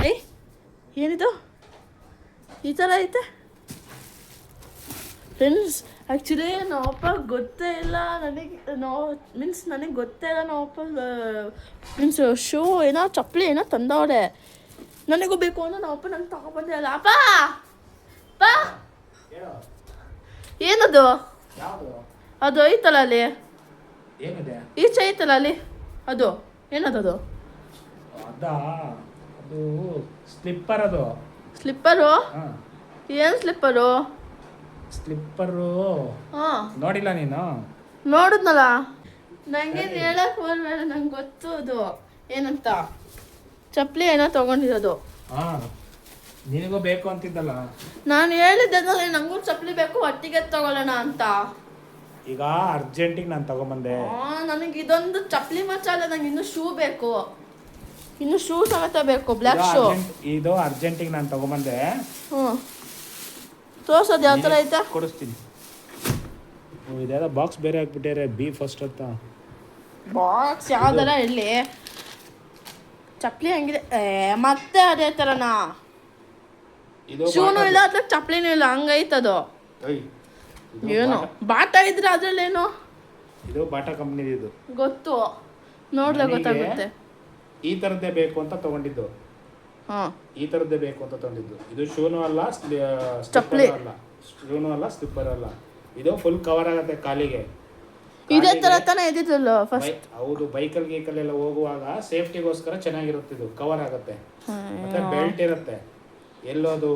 ಏಯ್ ಏನಿದು ಈ ಥರ ಐತೆ ಫ್ರೆಂಡ್ಸ್. ಆ್ಯಕ್ಚುಲಿ ನಮ್ಮಪ್ಪ ಗೊತ್ತೇ ಇಲ್ಲ ನನಗೆ, ನನಗೆ ಗೊತ್ತೇ ಇಲ್ಲ ನಮ್ಮಪ್ಪ ಮೀನ್ಸ್ ಶೂ ಏನೋ ಚಪ್ಪಲಿ ಏನೋ ತಂದವ್ರೆ. ನನಗೂ ಬೇಕು ಅನ್ನೋ ನಮ್ಮಪ್ಪ ನಂಗೆ ತಗೊಬಂದೆ ಅಲ್ಲ. ಅಪ್ಪ ಅಪ್ಪ ಏನದು? ಅದು ಐತಲ್ಲ ಅಲ್ಲಿ, ಈಚೆ ಐತಲ್ಲ ಅಲ್ಲಿ, ಅದು ಏನದು? ಅದು ಸ್ಲಿಪ್ಪರ್. ಅದು ಸ್ಲಿಪ್ಪರು? ಏನು ಸ್ಲಿಪ್ಪರು? ಸ್ಲಿಪ್ಪರು ನೋಡಿಲ್ಲ ನೀನು? ನೋಡಿದ್ನಲ್ಲ, ನಂಗೆ ಹೇಳಕ್ ಬರ್ಬೇಡ, ನಂಗೆ ಗೊತ್ತು ಅದು ಏನಂತ. ಚಪ್ಪಲಿ ಏನೋ ತಗೊಂಡಿರೋದು. ನಿನಗೂ ಬೇಕು ಅಂತಿದ್ದಲ್ಲ. ನಾನು ಹೇಳಿದ್ದೆ ನಂಗೂ ಚಪ್ಪಲಿ ಬೇಕು, ಒಟ್ಟಿಗೆ ತಗೊಳ್ಳೋಣ ಅಂತ. ಈಗ ಅರ್ಜೆಂಟಿಗೆ ನಾನು ತಗೊಂಬಂದೆ. ನನಗೆ ಇದೊಂದು ಚಪ್ಪಲಿ ಮಚ್ಚ ಅಲ್ಲ, ನಂಗೆ ಇನ್ನೂ ಶೂ ಬೇಕು, ಇನ್ನು ಶೂ ಸಮೇತ ಬೇಕು, ಬ್ಲ್ಯಾಕ್ ಶೂ. ಇದು ಅರ್ಜೆಂಟಿಗೆ ನಾನು ತಗೊಂಬಂದೆ. ತೋರ್ಸೋದು ಯಾವ ಥರ ಐತೆ ಕೊಡಿಸ್ತೀನಿ. ಇದ್ಯಾವುದೋ ಬಾಕ್ಸ್ ಬೇರೆ ಹಾಕ್ಬಿಟ್ಟಾರೆ, ಬಿ ಫಸ್ಟ್ ಅಂತ. ಬಾಕ್ಸ್ ಯಾವ್ದಾರ ಇಲ್ಲಿ ಚಪ್ಪಲಿ ಹಂಗಿದೆ. ಮತ್ತೆ ಅದೇ ಥರನಾ? ಶೂನು ಇಲ್ಲ ಅದ್ರ ಚಪ್ಪಲಿನೂ ಇಲ್ಲ, ಹಂಗೈತದು. ಏನು ಬಾಟಾ ಇದ್ರೆ ಅದ್ರಲ್ಲೇನು? ಇದು ಬಾಟಾ ಕಂಪ್ನಿ. ಇದು ಗೊತ್ತು, ನೋಡ್ದೆ ಗೊತ್ತಾಗುತ್ತೆ. ಈ ಥರದ್ದೇ ಬೇಕು ಅಂತ ತಗೊಂಡಿದ್ದು. ಈ ಥರದ್ದೇ ಬೇಕು ಅಂತ ತಗೊಂಡಿದ್ದು. ಇದು ಶೂನು ಅಲ್ಲ, ಚಪ್ಪಲಿ ಅಲ್ಲ, ಶೂನು ಅಲ್ಲ, ಸ್ಲಿಪ್ಪರ್ ಅಲ್ಲ. ಇದು ಫುಲ್ ಕವರ್ ಆಗುತ್ತೆ ಕಾಲಿಗೆ. ಇದೇ ತರ ತಾನೇ ಇದ್ದಿದ್ದಲ್ಲ ಫಸ್ಟ್. ಹೌದು, ಬೈಕಲ್ ಗೀಕಲ್ಲೆಲ್ಲ ಹೋಗುವಾಗ ಸೇಫ್ಟಿಗೋಸ್ಕರ ಚೆನ್ನಾಗಿರುತ್ತೆ. ಇದು ಕವರ್ ಆಗುತ್ತೆ, ಮತ್ತೆ ಬೆಲ್ಟ್ ಇರುತ್ತೆ, ಎಲ್ಲೋದು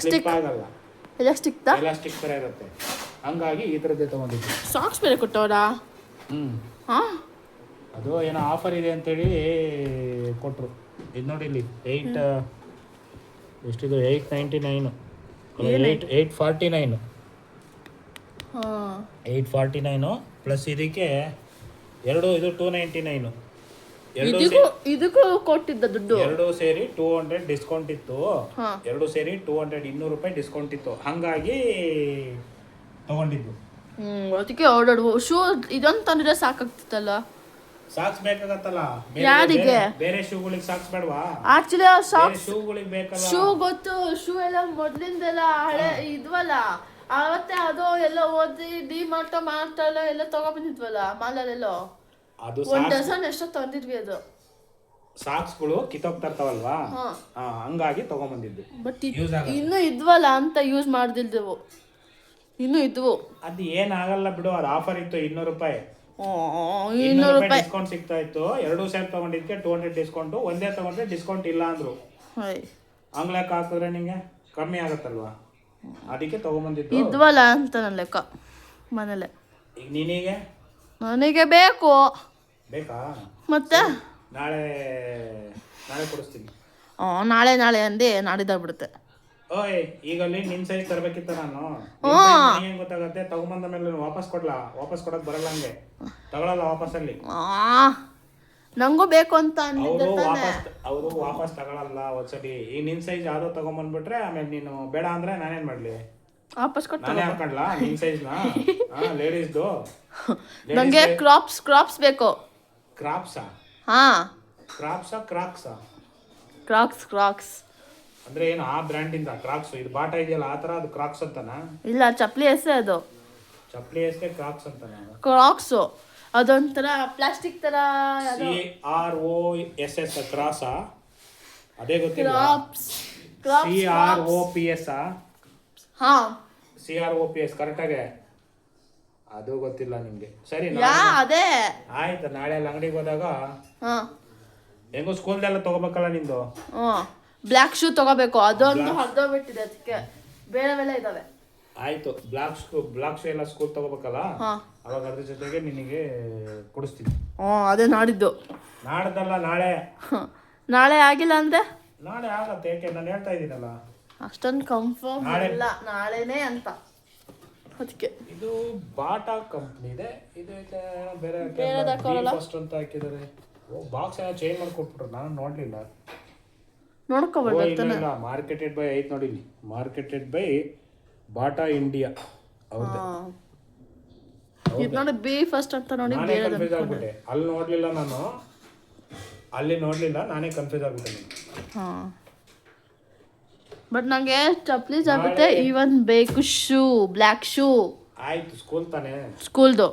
ಸ್ಲಿಪ್ ಆಗಲ್ಲ, ಎಲಾಸ್ಟಿಕ್ ತರ ಇರುತ್ತೆ. ಹಂಗಾಗಿ ಈ ಥರದ್ದೇ ತಗೊಂಡಿದ್ದು. ಸಾಕ್ಸ್ ಬೇರೆ ಕೊಟ್ಟವ್ರಾ? ಅದು ಏನೋ ಆಫರ್ ಇದೆ ಅಂತೇಳಿ ಕೊಟ್ಟರು. ಇದು ನೋಡಿ ಇಲ್ಲಿ ಎಷ್ಟಿದು 899, 849, 849 ಪ್ಲಸ್ ಇದಕ್ಕೆ ಎರಡು, ಇದು 299. ಇದಕ್ಕೂ ಕೊಟ್ಟಿದ್ದ ದುಡ್ಡು ಎರಡು ಸೇರಿ 200 ಡಿಸ್ಕೌಂಟ್ ಇತ್ತು. ಎರಡು ಸೇರಿ 200, 200 ರೂಪಾಯಿ ಡಿಸ್ಕೌಂಟ್ ಇತ್ತು. ಹಂಗಾಗಿ ತಗೊಂಡಿದ್ದು. ಅದಕ್ಕೆ ಆರ್ಡರ್. ಶೂ ಇದೊಂದು ತಂದಿದ್ರೆ ಸಾಕಾಗ್ತಿತ್ತಲ್ಲ. ಸಾಕ್ಸ್ ಬೇಕಾಗತ್ತಲ್ಲ, ಯಾರಿಗೆ? ಬೇರೆ ಶೂಗಳಿಗೆ ಸಾಕ್ಸ್ ಬೇಡವಾ? ಆಕ್ಚುಲಿ ಸಾಕ್ಸ್ ಶೂಗಳಿಗೆ ಬೇಕಲ್ಲ. ಶೂ ಗೊತ್ತು, ಶೂ ಎಲ್ಲ ಮೊದ್ಲಿಂದೆಲ್ಲ ಹಳೆ ಇದ್ವಲ್ಲ, ಅವತ್ತೆ ಅದು ಎಲ್ಲ ಓದಿ ಡಿಮಾರ್ಟ್ ಎಲ್ಲ ತಗೊಬಂದಿದ್ವಲ್ಲ ಮಾಲಲ್ಲೆಲ್ಲೋ. ಅದು ಒಂದ್ ಡಜನ್ ಎಷ್ಟೋ ತಂದಿದ್ವಿ. ಅದು ಸಾಕ್ಸ್ಗಳು ಕಿತ್ತೋಗ್ತಾ ಇರ್ತಾವಲ್ವಾ, ಹಂಗಾಗಿ ತಗೊಂಬಂದಿದ್ದು. ಬಟ್ ಇನ್ನು ಇದ್ವಲ್ಲ ಅಂತ ಯೂಸ್ ಮಾಡ್ದಿಲ್ದೆವು, ಇನ್ನು ಇದ್ವು. ಅದು ಏನಾಗಲ್ಲ ಬಿಡು, ಅದು ಆಫರ್ ಇತ್ತು. 200 ರೂಪಾಯಿ ಡಿಸ್ಕೌಂಟ್ ಸಿಗ್ತಾ ಇತ್ತು. ಎರಡು ಸೇರ್ ತಗೊಂಡಿದ್ಕೆ 200 ಡಿಸ್ಕೌಂಟ್. ಒಂದೇ ತಗೊಂಡ್ರೆ ಡಿಸ್ಕೌಂಟ್ ಇಲ್ಲ ಅಂದ್ರು. ಹಂಗ್ಲೆಕ್ಕ ಹಾಕಿದ್ರೆ ನಿಂಗೆ ಕಮ್ಮಿ ಆಗತ್ತಲ್ವಾ, ಅದಕ್ಕೆ ತಗೊಂಬಂದಿದ್ದು. ಇದ್ವಲ್ಲ ಅಂತ ನನ್ನ ಲೆಕ್ಕ ಮನೇಲೆ. ಈಗ ನಿನಗೆ ನನಗೆ ಬೇಕು. ಬೇಕಾ? ಮತ್ತೆ ನಾಳೆ ಕೊಡಿಸ್ತೀನಿ. ನಾಳೆ ಅಂದೆ ನಾಡಿದಾಗ್ಬಿಡುತ್ತೆ. ಓಯ್, ಈಗ ಅಲ್ಲಿ ನಿನ್ ಸೈಜ್ ತರಬೇಕಿತ್ತ ನಾನು. ಏನ್ ಗೊತ್ತಾಗತ್ತೆ, ತಗೊಂಬಂದ ಮೇಲೆ ವಾಪಸ್ ಕೊಡಕ್ ಬರಲ್ಲ. ಹಂಗೆ ತಗೊಳಲ್ಲ ವಾಪಸ್ಸಲ್ಲಿ. ನಂಗೂ ಬೇಕು ಅಂತ ಅವರು ವಾಪಸ್ ತಗೊಳಲ್ಲ ಒಂದ್ಸಲಿ. ಈಗ ನಿನ್ ಸೈಜ್ ಯಾವ್ದೋ ತಗೊಂಬಂದ್ಬಿಟ್ರೆ ಆಮೇಲೆ ನೀನು ಬೇಡ ಅಂದ್ರೆ ನಾನೇನ್ ಮಾಡ್ಲಿ? ವಾಪಸ್ ಕೊಟ್ಟು ನಾನೇ ಹಾಕೊಂಡ್ಲಾ ನಿನ್ ಸೈಜ್ ನ? ಲೇಡೀಸ್ದು ನಂಗೆ ಕ್ರಾಪ್ಸ್ ಬೇಕು. ಕ್ರಾಪ್ಸಾ? ಕ್ರಾಕ್ಸ್ ಅಂದ್ರೆ ಏನು ಆ ಬ್ರ್ಯಾಂಡ್ ಇಂದ ಕ್ರಾಕ್ಸ್? ಇದು ಬಾಟಾ ಇದೆಯಲ್ಲ ಆ ತರ, ಅದು ಕ್ರಾಕ್ಸ್ ಅಂತನಾ? ಇಲ್ಲ, ಚಪ್ಪಲಿ ಹೆಸರು ಅದು. ಚಪ್ಪಲಿ ಹೆಸರೇ ಕ್ರಾಕ್ಸ್ ಅಂತನಾ? ಕ್ರಾಕ್ಸ್ ಅದೊಂಥರ ಪ್ಲಾಸ್ಟಿಕ್ ತರ. CROSS cross? ಅದೇ ಗೊತ್ತಿಲ್ಲ. CROPS ಕರೆಕ್ಟ್ ಆಗಿ ಅದು ಗೊತ್ತಿಲ್ಲ ನಿಮ್ಗೆ. ಸರಿ, ಅದೇ ಆಯ್ತು. ನಾಳೆ ಅಲ್ಲಿ ಅಂಗಡಿಗೆ ಹೋದಾಗ ಹೆಂಗೋ ಸ್ಕೂಲ್ದೆಲ್ಲ ತಗೋಬೇಕಲ್ಲ ನಿಂದು. ಬ್ಲ್ಯಾಕ್ ಶೂ ತಗೋಬೇಕು. ಅದೊಂದು ಹರಿದೋಗ್ಬಿಟ್ಟಿದೆ, ಅದಕ್ಕೆ ಬೇರೆವೆಲ್ಲ ಇದಾವೆ. ಆಯ್ತು, ಬ್ಲಾಕ್ ಶೂ ಎಲ್ಲ ಸ್ಕೂಲ್ ತಗೋಬೇಕಲ್ಲ, ಅವಾಗ ಅದ್ರ ಜೊತೆಗೆ ನಿನಗೆ ಕೊಡಿಸ್ತೀನಿ. ಅದೇ ನಾಡಿದ್ದು. ನಾಡ್ದಲ್ಲ, ನಾಳೆ ಆಗಿಲ್ಲ ಅಂದ್ರೆ ನಾಳೆ ಆಗತ್ತೆ. ಯಾಕೆ ನಾನು ಹೇಳ್ತಾ ಇದ್ದೀನಲ್ಲ, ಅಷ್ಟೊಂದು ಕನ್ಫರ್ಮ್ ಇಲ್ಲ ನಾಳೆನೇ ಅಂತ. ಅದಕ್ಕೆ ಇದು ಬಾಟಾ ಕಂಪ್ನಿ ಇದೆ. ಇದು ಬೇರೆ ಫಸ್ಟ್ ಅಂತ ಹಾಕಿದ್ದಾರೆ. ಬಾಕ್ಸ್ ಏನೋ ಚೇಂಜ್ ಮಾಡ್ಕೊಟ್ಬಿಟ್ರು, ನಾನು ನೋಡ್ಲಿಲ್ಲ. ನೋಡ್ಕೋಬಾರ್ದು. ಮಾರ್ಕೆಟೆಡ್ ಬೈ ಐತ್ ನೋಡಿ ಇಲ್ಲಿ, ಮಾರ್ಕೆಟೆಡ್ ಬೈ ಬಾಟಾ ಇಂಡಿಯಾ. ನೋಡಿ ಬಿ ಫಸ್ಟ್ ಅಂತ ನೋಡಿ. ಅಲ್ಲಿ ನೋಡ್ಲಿಲ್ಲ ನಾನು. ಅಲ್ಲಿ ನೋಡಲಿಲ್ಲ, ನಾನೇ ಕನ್ಫ್ಯೂಸ್ ಆಗ್ಬಿಟ್ಟೆ. ಹಾಂ, ಬಟ್ ನನಗೆ ಚಪ್ಪಲಿ ಜಾಗುತ್ತೆ ಇವನ್ ಬೇಕು. Shoe, black shoe. ಆಯ್ತು, ಸ್ಕೂಲ್ ತಾನೇ, ಸ್ಕೂಲ್ದು.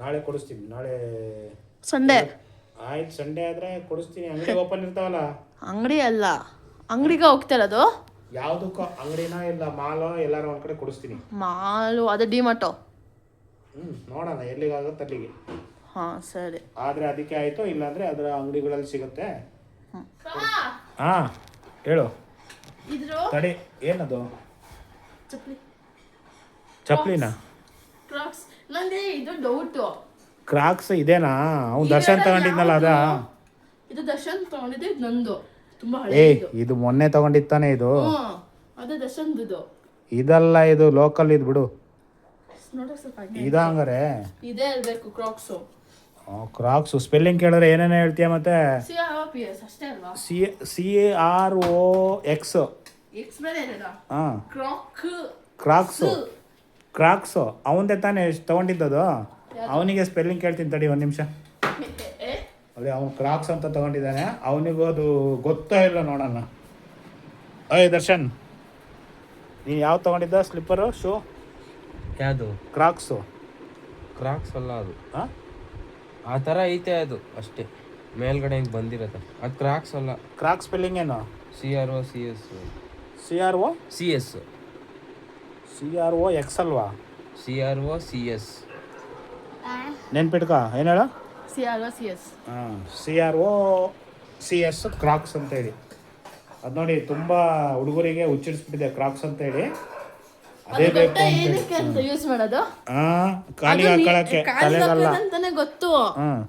ನಾಳೆ ಕೊಡಿಸ್ತೀನಿ. ನಾಳೆ ಸಂಡೇ. ಆಯ್ತು, ಸಂಡೇ ಆದರೆ ಕೊಡಿಸ್ತೀನಿ. ಅಂಗಡಿ ಓಪನ್ ಇರ್ತಾವಲ್ಲ. ಅಂಗಡಿ ಅಲ್ಲ, ಅಂಗಡಿಗೆ ಹೋಗ್ತಿರೋದು. ಯಾವುದಕ್ಕೋ ಅಂಗಡಿನ ಇಲ್ಲ ಮಾಲೋ ಎಲ್ಲಾರು ಒಂದು ಕಡೆ ಕೊಡಿಸ್ತೀನಿ. ಮಾಲು ಅದೇ ಡಿಮಾರ್ಟು. ನೋಡೋಣ ಎಲ್ಲಿಗಾಗುತ್ತೆ ಅಲ್ಲಿಗೆ. ಹಾಂ ಸರಿ. ಆದರೆ ಅದಕ್ಕೆ ಆಯಿತು, ಇಲ್ಲಾಂದರೆ ಅದರ ಅಂಗಡಿಗಳಲ್ಲಿ ಸಿಗುತ್ತೆ. ಹಾಂ ಹೇಳು. ತಡಿ, ಏನದು? ಚಪ್ಪಲಿನಾ? ಕ್ರಾಕ್ಸ್. ನನಗೆ ಇದು ಡೌಟು. ಕ್ರಾಕ್ಸ್ ಇದೇನಾ? ಅವ್ನು ದರ್ಶನ್ ತಗೊಂಡಿದ್ನಲ್ಲ ಅದ? ಇದು ದರ್ಶನ್ ತಗೊಂಡಿದ್ದೆ, ಇದು ನಂದು. ತುಂಬಾ ಇದು ಮೊನ್ನೆ ತಗೊಂಡಿತ್ತಾನೆ ಇದು. ಅದು ದರ್ಶನ್ದು. ಇದಲ್ಲ, ಇದು ಲೋಕಲ್ ಇದು ಬಿಡು. ನೋಡೋಕೆ ಸ್ವಲ್ಪ ಇದಂಗಾರೆ ಇದೇ ಇರಬೇಕು ಕ್ರಾಕ್ಸು. ಕ್ರಾಕ್ಸು ಸ್ಪೆಲ್ಲಿಂಗ್ ಕೇಳಿದ್ರೆ ಏನೇನೋ ಹೇಳ್ತೀಯ ಮತ್ತೆ. CROPS ಅಷ್ಟೇ ಅಲ್ವಾ? CROX. ಎಕ್ಸ್ ಬೇರೆ ಇರಲ್ಲ. ಹಾಂ, ಕ್ರಾಕ್ಸು. ಕ್ರಾಕ್ಸು ಅವಂದೇ ತಾನೇ ತಗೊಂಡಿದ್ದದು. ಅವನಿಗೆ ಸ್ಪೆಲ್ಲಿಂಗ್ ಕೇಳ್ತೀನಿ ತಡಿ ಒಂದು ನಿಮಿಷ. ಅದೇ ಅವನು ಕ್ರಾಕ್ಸ್ ಅಂತ ತಗೊಂಡಿದ್ದಾನೆ, ಅವನಿಗೂ ಅದು ಗೊತ್ತೋ ಇಲ್ಲ ನೋಡೋಣ. ಅಯ್ಯ ದರ್ಶನ್, ನೀನು ಯಾವ ತಗೊಂಡಿದ್ದ ಸ್ಲಿಪ್ಪರು ಶೂ? ಯಾವುದು? ಕ್ರಾಕ್ಸು. ಕ್ರಾಕ್ಸ್ ಅಲ್ಲ ಅದು. ಹಾಂ, ಆ ಥರ ಐತೆ ಅದು ಅಷ್ಟೇ, ಮೇಲ್ಗಡೆ ಹಿಂಗೆ ಬಂದಿರತ್ತೆ. ಅದು ಕ್ರಾಕ್ಸ್ ಅಲ್ಲ. ಕ್ರಾಕ್ಸ್ ಸ್ಪೆಲ್ಲಿಂಗ್ ಏನು? CROCS. CROX ಅಲ್ವಾ? CROCS. ನೆನ್ಪಿಟ್ಕ, ಏನು ಹೇಳ? CROCS. ಹಾಂ, CROCS ಕ್ರಾಕ್ಸ್ ಅಂತೇಳಿ. ಅದು ನೋಡಿ ತುಂಬ ಹುಡುಗರಿಗೆ ಹುಚ್ಚಿಡಿಸ್ಬಿಟ್ಟಿದೆ ಕ್ರಾಕ್ಸ್ ಅಂತೇಳಿ. ಅದೇ ಬೇಕು ಅಂತ ಯೂಸ್ ಮಾಡೋದು. ಹಾಂ, ಕಾಲಿಗೆ ಹಾಕೊಳ್ಳೋಕ್ಕೆ, ತಲೆಗಲ್ಲ ಅಂತಾನೆ ಗೊತ್ತು. ಹಾಂ,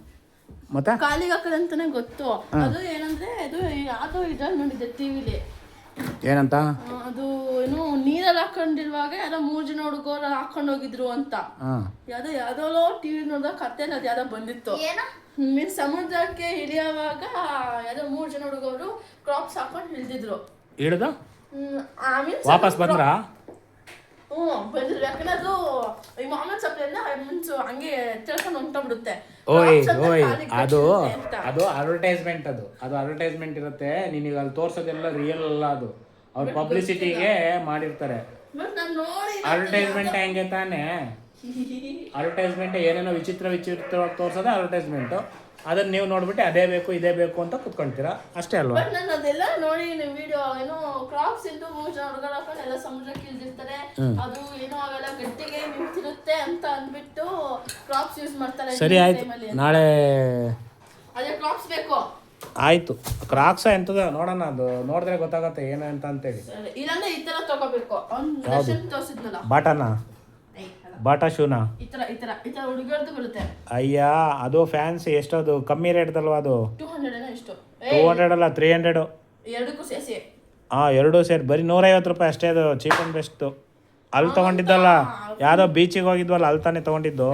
ಮತ್ತೆ ಕಾಲಿಗೆ ಹಾಕೋದಂತಾನೆ ಗೊತ್ತು. ಅದು ಏನಂದ್ರೆ ಅದು ಯಾವುದೋ ಇದ್ರಲ್ಲಿ ನೋಡಿದ್ದೆ ಟಿವಿಲಿ. ಏನಂತ? ಅದು ಏನು ನೀರಲ್ಲಿ ಹಾಕೊಂಡಿರುವಾಗ ಯಾರೋ 3 ಜನ ಹುಡುಗರು ಹಾಕೊಂಡು ಹೋಗಿದ್ರು ಅಂತ. ಯಾವ್ದೋ ಟಿವಿ ನೋಡಿದಾಗ ಕತೆ ಅದು ಯಾವ್ದೋ ಬಂದಿತ್ತು. ಮೀನ್ಸ್ ಸಮುದ್ರಕ್ಕೆ ಇಳಿಯುವಾಗ ಯಾವ್ದೋ 3 ಜನ ಹುಡುಗರು ಕ್ರಾಪ್ಸ್ ಹಾಕೊಂಡು ಇಳಿದಿದ್ರು. ಇಳಿದ ವಾಪಸ್ ಬಂದ್ರ? ಬಂದ್ರು. ಯಾಕಂದ್ರೆ ಅದು ಈ ಮಾಮೂಲಿ ಚಪ್ಪಲಿಂದ ಮೀನ್ಸ್ ಹಂಗೆ ತಿಳ್ಕೊಂಡು ಹೊಂಟೋಗ್ಬಿಡುತ್ತೆ. ಅದು ಅಡ್ವರ್ಟೈಸ್ಮೆಂಟ್. ಅದು ಅಡ್ವರ್ಟೈಸ್ಮೆಂಟ್ ಇರುತ್ತೆ. ನಿನಗೆ ಅಲ್ಲಿ ತೋರ್ಸೋದೆಲ್ಲ ರಿಯಲ್ ಅಲ್ಲ, ಅದು ಅವ್ರ ಪಬ್ಲಿಸಿಟಿಗೆ ಮಾಡಿರ್ತಾರೆ. ಅಡ್ವರ್ಟೈಸ್ಮೆಂಟ್ ಹೆಂಗೆ ತಾನೆ? ಅಡ್ವರ್ಟೈಸ್ಮೆಂಟ್ ಏನೇನೋ ವಿಚಿತ್ರವಾಗಿ ತೋರ್ಸೋದೇ ಅಡ್ವರ್ಟೈಸ್ಮೆಂಟು. ಅದನ್ನ ನೀವು ನೋಡ್ಬಿಟ್ಟು ಅದೇ ಬೇಕು ಇದೇ ಬೇಕು ಅಂತ ಕುತ್ಕೊಂತೀರಾ ಅಷ್ಟೇ ಅಲ್ವಾ? ನಾನು ಅದೆಲ್ಲ ನೋಡಿ ವಿಡಿಯೋ ಏನೋ ಕ್ರಾಪ್ಸ್ ಇಂದು 3 ಜನ ಹುಡುಗರು ಹಾಕೊಂಡು ಎಲ್ಲ ಸಮುದ್ರಕ್ಕೆ ಇಳಿದಿರ್ತಾರೆ. ಅದು ಏನೋ ಅವೆಲ್ಲ ಗಟ್ಟಿಗೆ ನಿಂತಿರುತ್ತೆ ಅಂತ ಅಂದ್ಬಿಟ್ಟು ಕ್ರಾಪ್ಸ್ ಯೂಸ್ ಮಾಡ್ತಾರೆ. ಸರಿ ಆಯ್ತು, ನಾಳೆ ಅದೇ ಕ್ರಾಪ್ಸ್ ಬೇಕು. ಆಯ್ತು, ಕ್ರಾಕ್ಸ ಎಂತದ ನೋಡೋಣ, ಅದು ನೋಡಿದ್ರೆ ಗೊತ್ತಾಗತ್ತೆ ಏನು ಅಂತ ಅಂತೇಳಿ. ಇಲ್ಲಾಂದ್ರೆ ಈ ತರ ತಗೋಬೇಕು. ತೋರಿಸಿದ್ನಲ್ಲ ಬಾಟಾ ಶೂನಾ? ಈ ತರ ಹುಡುಗರದ್ದು ಬರುತ್ತೆ. ಅಯ್ಯ, ಅದು ಫ್ಯಾನ್ಸಿ. ಎಷ್ಟದು? ಕಮ್ಮಿ ರೇಟ್ದಲ್ವಾ ಅದು? 200 ಅಲ್ಲ 300. ಎರಡಕ್ಕೂ ಸೇರಿಸಿ. ಹಾಂ, ಎರಡೂ ಸೇರಿ ಬರೀ 150 ರೂಪಾಯಿ ಅಷ್ಟೇ. ಅದು ಚೀಪ್ ಆ್ಯಂಡ್ ಬೆಸ್ಟ್. ಅಲ್ಲಿ ತೊಗೊಂಡಿದ್ದಲ್ಲ, ಯಾವುದೋ ಬೀಚಿಗೆ ಹೋಗಿದ್ವಲ್ಲ ಅಲ್ಲಿ ತಾನೇ ತೊಗೊಂಡಿದ್ದು.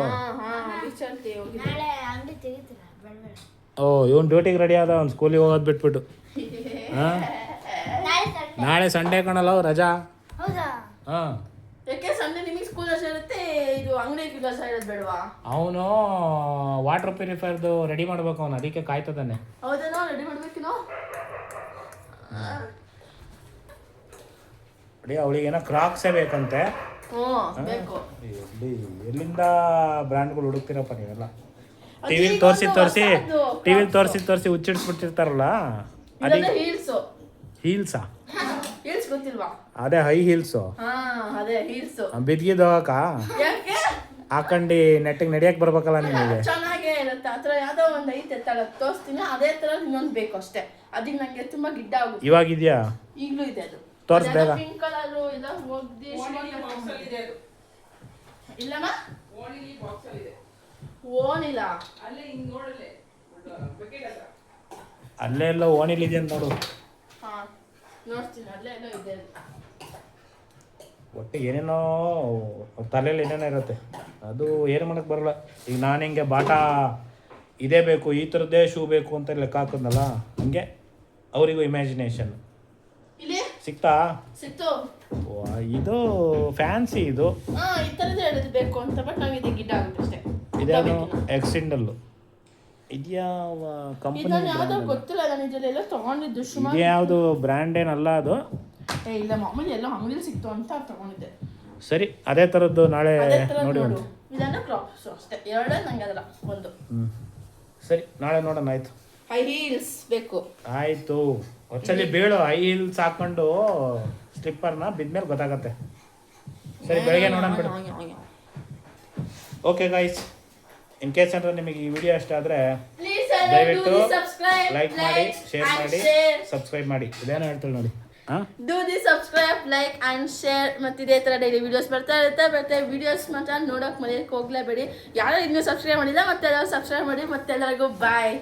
ಓ, ಇವನು ಡ್ಯೂಟಿಗೆ ರೆಡಿ ಆದ, ಅವ್ನು ಸ್ಕೂಲಿಗೆ ಹೋಗೋದು ಬಿಟ್ಬಿಟ್ಟು. ಹಾಂ, ನಾಳೆ ಸಂಡೇ ಕಣಲ್ಲ, ರಜಾ. ಹಾಂ, ಯಾಕೆ ಸಂಡೇ ನಿಮಗೆ ಸ್ಕೂಲ್ ರಜಾ ಇರುತ್ತೆ, ಇದು ಅಂಗಡಿಗೆ ರಜಾ ಇರೋದು ಬೇಡವಾ? ಅವನು ವಾಟರ್ ಪ್ಯೂರಿಫೈರ್ದು ರೆಡಿ ಮಾಡ್ಬೇಕು, ಅವನು ಅದಕ್ಕೆ ಕಾಯ್ತದಾನೆ. ಹೌದೇನೋ, ರೆಡಿ ಮಾಡ್ಬೇಕೇನೋ. ಅವಳಿಗೇನೋ ಕ್ರಾಕ್ಸೇ ಬೇಕಂತೆ. ಬೇಕು. ಎಲ್ಲಿಂದ ಬ್ರ್ಯಾಂಡ್ಗಳು ಹುಡುಕ್ತಿರಪ್ಪ ನೀವೆಲ್ಲ? ಟಿವಿಲಿ ತೋರಿಸಿ ಹುಚ್ಚಿಡ್ಸ್ಬಿಟ್ಟಿರ್ತಾರಲ್ಲ. ಅದಕ್ಕೆ ಹೀಲ್ಸಾ? ಹೀಲ್ಸ್ ಗೊತ್ತಿಲ್ವಾ? ಅದೇ ಹೈ ಹೀಲ್ಸು. ಅದೇ ಹೀಲ್ಸ್. ಬಿದ್ಗಿದ್ದು ಹೋಗಕ್ಕ ಹಾಕೊಂಡು ನೆಟ್ಟಿಗೆ ನಡಿಯಕ್ಕೆ ಬರ್ಬೇಕಲ್ಲ ನಿಮಗೆ. ಚೆನ್ನಾಗೇ ಇರುತ್ತೆ. ಆ ಥರ ಯಾವುದೋ ಒಂದು ಐತೆ ತೋರಿಸ್ತೀನಿ, ಅದೇ ಥರ ಇನ್ನೊಂದು ಬೇಕು ಅಷ್ಟೇ. ಅದಕ್ಕೆ ನನಗೆ ತುಂಬ ಗಿಡ್ಡ ಆಗುತ್ತೆ. ಇವಾಗಿದೆಯಾ? ಈಗಲೂ ಇದೆ. ಅದು ತೋರಿಸ್ ಬೇಗ. ಪಿಂಕ್ ಕಲರು ಇಲ್ಲ ಇಲ್ಲಮ್ಮ, ಓನಿಲ್ಲ ಅಲ್ಲೇ ಎಲ್ಲ ಓಣಿಲಿದೆ ಅಂತ ನೋಡು. ನೋಡ್ತೀನಿ, ಅಲ್ಲೇ ಏನೋ ಇದೆ. ಒಟ್ಟು ಏನೇನೋ ತಲೆಯಲ್ಲಿ ಏನೇನೋ ಇರುತ್ತೆ, ಅದು ಏನು ಮಾಡೋಕ್ಕೆ ಬರಲ್ಲ. ಈಗ ನಾನು ಹಿಂಗೆ ಬಾಟಾ ಇದೇ ಬೇಕು, ಈ ಥರದ್ದೇ ಶೂ ಬೇಕು ಅಂತ ಲೆಕ್ಕ ಹಾಕಿದ್ನಲ್ಲ, ಹಂಗೆ ಅವರಿಗೂ ಇಮ್ಯಾಜಿನೇಷನ್ ಸಿಕ್ತಾ? ಸಿಕ್ತು. ಇದು ಫ್ಯಾನ್ಸಿ. ಇದು ಈ ಥರದ್ದು ಹೇಳೋದು ಬೇಕು ಅಂತ, ಬಟ್ ನಾವು ಇದು ಗಿಡ್ಡ ಆಗುತ್ತೆ ಅಷ್ಟೇ. ಇದೇನು ಎಕ್ಸಿಂಡಲ್ಲು. ಇದ್ಯಾವ ಕಂಪನಿ ಇದನ್ನ ಯಾವ್ದೋ ಗೊತ್ತಿಲ್ಲ, ನಾನು ಇದೆಲ್ಲ ತಗೊಂಡಿದ್ದು ಸುಮಾರು. ಇದ್ಯಾವುದು ಬ್ರ್ಯಾಂಡ್ ಏನಲ್ಲ ಅದು. ಇಲ್ಲ ಮಾಮೂಲಿ ಎಲ್ಲ ಅಂಗಡಿಲಿ ಸಿಕ್ತು ಅಂತ ತಗೊಂಡಿದ್ದೆ. ಸರಿ, ಅದೇ ಥರದ್ದು ನಾಳೆ ಅದೇ ಥರ ನೋಡಿ. ನೋಡು, ಇದನ್ನ ಕ್ರಾಪ್ಸ್ ಅಷ್ಟೇ, ಎರಡೇ ನಂಗೆ ಅದಲ್ಲ ಒಂದು. ಸರಿ, ನಾಳೆ ನೋಡೋಣ. ಆಯ್ತು, ಹೈ ಹೀಲ್ಸ್ ಬೇಕು. ಆಯಿತು. ಹೊಚ್ಚಲ್ಲಿ ಬೀಳು, ಹೈ ಹೀಲ್ಸ್ ಹಾಕೊಂಡು ಸ್ಲಿಪ್ಪರ್ನ ಬಿದ್ಮೇಲೆ ಗೊತ್ತಾಗತ್ತೆ. ಸರಿ, ಬೆಳಗ್ಗೆ ನೋಡೋಣ ಬಿಡು. ಓಕೆ ಗೈಸ್, ಇನ್ ಕೇಸ್ ಅಂದ್ರೆ ನಿಮಗೆ ಈ ವಿಡಿಯೋ ಇಷ್ಟ ಆದರೆ ದಯವಿಟ್ಟು ಲೈಕ್ ಮಾಡಿ, ಶೇರ್ ಮಾಡಿ, ಸಬ್ಸ್ಕ್ರೈಬ್ ಮಾಡಿ. ಇದೇನೋ ಹೇಳ್ತಾರೆ ನೋಡಿ. Do the subscribe, like and share. ಮತ್ತು ಇದೇ ಥರ ಡೈಲಿ ವೀಡಿಯೋಸ್ ಬರ್ತಾ ಇರುತ್ತೆ. ವೀಡಿಯೋಸ್ ಮಾತ್ರ ನೋಡೋಕೆ ಮರೆಯೋಕ್ಕೆ ಹೋಗಲೇಬೇಡಿ. ಯಾರು ಇನ್ನೂ ಸಬ್ಸ್ಕ್ರೈಬ್ ಮಾಡಿಲ್ಲ ಮತ್ತೆ ಎಲ್ಲರೂ ಸಬ್ಸ್ಕ್ರೈಬ್ ಮಾಡಿ. ಮತ್ತೆಲ್ಲರಿಗೂ ಬಾಯ್.